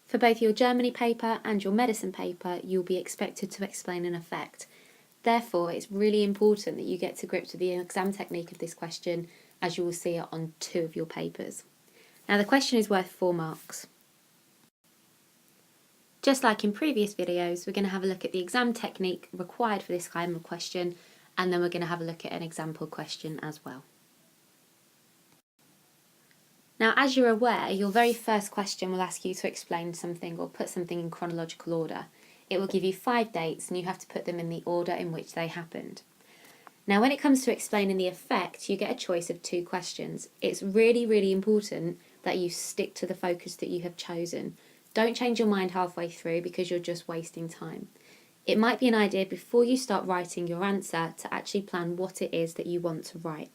For both your Germany paper and your medicine paper, you'll be expected to explain an effect. Therefore, it's really important that you get to grips with the exam technique of this question, as you will see it on 2 of your papers. Now, the question is worth 4 marks. Just like in previous videos, we're going to have a look at the exam technique required for this kind of question, and then we're going to have a look at an example question as well. Now, as you're aware, your very first question will ask you to explain something or put something in chronological order. It will give you 5 dates and you have to put them in the order in which they happened. Now, when it comes to explaining the effect, you get a choice of 2 questions. It's really, really important that you stick to the focus that you have chosen. Don't change your mind halfway through because you're just wasting time. It might be an idea before you start writing your answer to actually plan what it is that you want to write.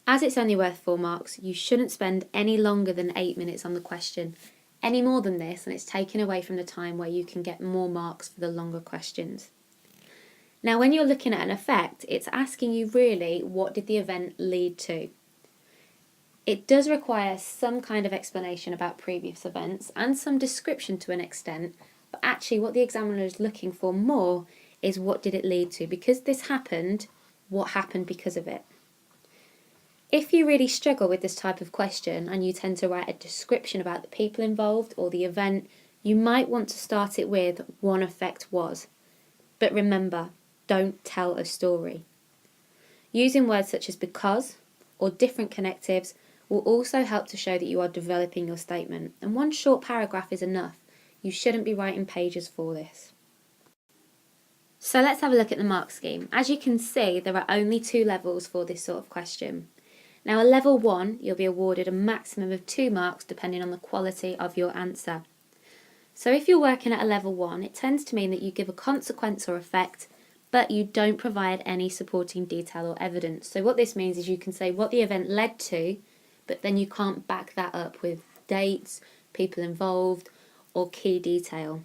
As it's only worth 4 marks, you shouldn't spend any longer than 8 minutes on the question. Any more than this, and it's taken away from the time where you can get more marks for the longer questions. Now, when you're looking at an effect, it's asking you really, what did the event lead to? It does require some kind of explanation about previous events and some description to an extent, but actually what the examiner is looking for more is what did it lead to? Because this happened, what happened because of it? If you really struggle with this type of question and you tend to write a description about the people involved or the event, you might want to start it with one effect was. But remember, don't tell a story. Using words such as because or different connectives will also help to show that you are developing your statement, and one short paragraph is enough. You shouldn't be writing pages for this. So let's have a look at the mark scheme. As you can see, there are only 2 levels for this sort of question. Now, at level 1, you'll be awarded a maximum of 2 marks depending on the quality of your answer. So if you're working at a level 1, it tends to mean that you give a consequence or effect, but you don't provide any supporting detail or evidence. So what this means is you can say what the event led to, but then you can't back that up with dates, people involved, or key detail.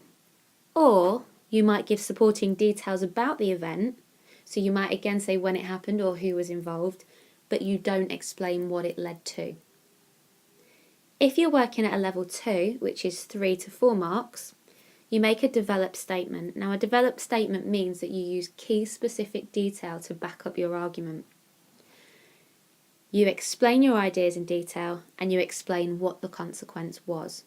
Or you might give supporting details about the event, so you might again say when it happened or who was involved, but you don't explain what it led to. If you're working at a level 2, which is 3 to 4 marks, you make a developed statement. Now, a developed statement means that you use key specific detail to back up your argument. You explain your ideas in detail and you explain what the consequence was.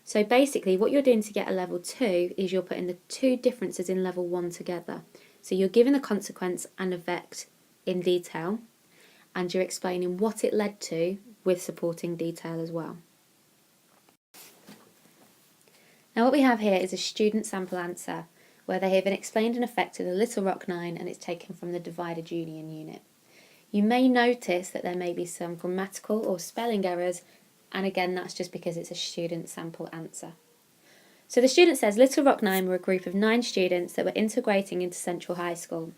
So basically what you're doing to get a level 2 is you're putting the 2 differences in level 1 together. So you're giving the consequence and effect in detail, and you're explaining what it led to with supporting detail as well. Now what we have here is a student sample answer where they have been explained an effect of the Little Rock 9 and it's taken from the divided union unit. You may notice that there may be some grammatical or spelling errors, and again that's just because it's a student sample answer. So the student says Little Rock 9 were a group of 9 students that were integrating into Central High School.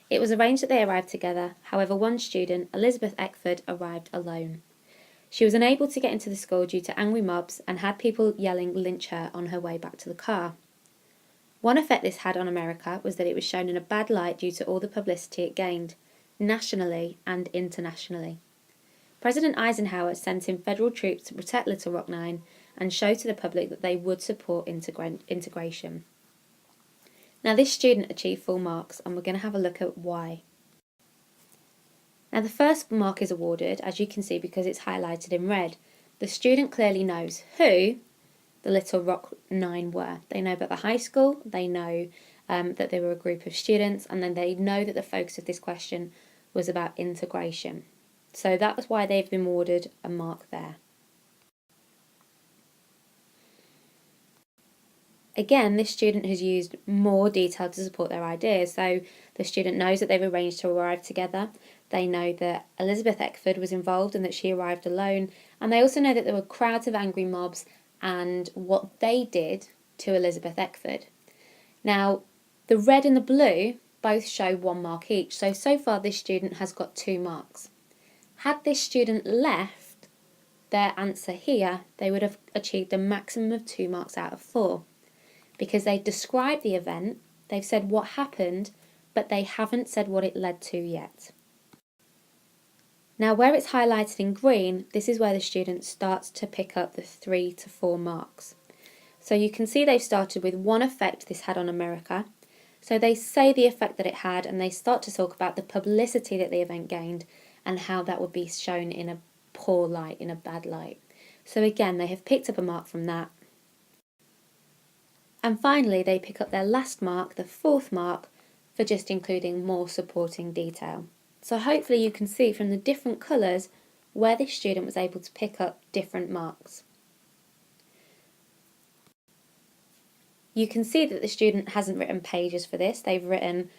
It was arranged that they arrived together, however one student, Elizabeth Eckford, arrived alone. She was unable to get into the school due to angry mobs and had people yelling lynch her on her way back to the car. One effect this had on America was that it was shown in a bad light due to all the publicity it gained, nationally and internationally. President Eisenhower sent in federal troops to protect Little Rock 9 and show to the public that they would support integration. Now this student achieved full marks and we're going to have a look at why. Now the first mark is awarded, as you can see, because it's highlighted in red. The student clearly knows who the Little Rock 9 were. They know about the high school, they know that they were a group of students, and then they know that the focus of this question was about integration. So that's why they've been awarded a mark there. Again, this student has used more detail to support their ideas. So the student knows that they've arranged to arrive together. They know that Elizabeth Eckford was involved and that she arrived alone. And they also know that there were crowds of angry mobs and what they did to Elizabeth Eckford. Now, the red and the blue both show 1 mark each. So far this student has got 2 marks. Had this student left their answer here, they would have achieved a maximum of 2 marks out of 4. Because they described the event, they've said what happened, but they haven't said what it led to yet. Now where it's highlighted in green, this is where the student starts to pick up the 3 to 4 marks. So you can see they've started with one effect this had on America. So they say the effect that it had, and they start to talk about the publicity that the event gained and how that would be shown in a poor light, in a bad light. So again, they have picked up a mark from that. And finally, they pick up their last mark, the 4th mark, for just including more supporting detail. So hopefully you can see from the different colours where this student was able to pick up different marks. You can see that the student hasn't written pages for this, they've written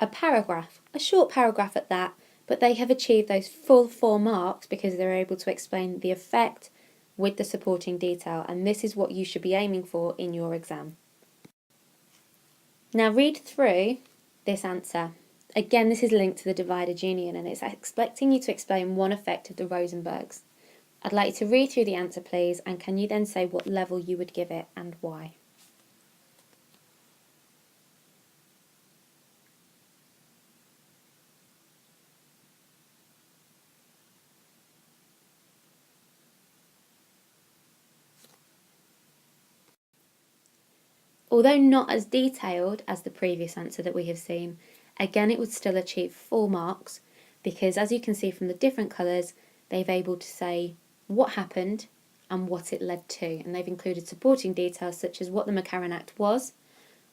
a paragraph, a short paragraph at that, but they have achieved those full 4 marks because they're able to explain the effect with the supporting detail, and this is what you should be aiming for in your exam. Now read through this answer. Again, this is linked to the divided union and it's expecting you to explain one effect of the Rosenbergs. I'd like you to read through the answer please, and can you then say what level you would give it and why? Although not as detailed as the previous answer that we have seen, again it would still achieve 4 marks because as you can see from the different colours, they've able to say what happened and what it led to, and they've included supporting details such as what the McCarran Act was,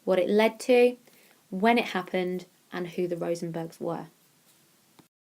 what it led to, when it happened, and who the Rosenbergs were.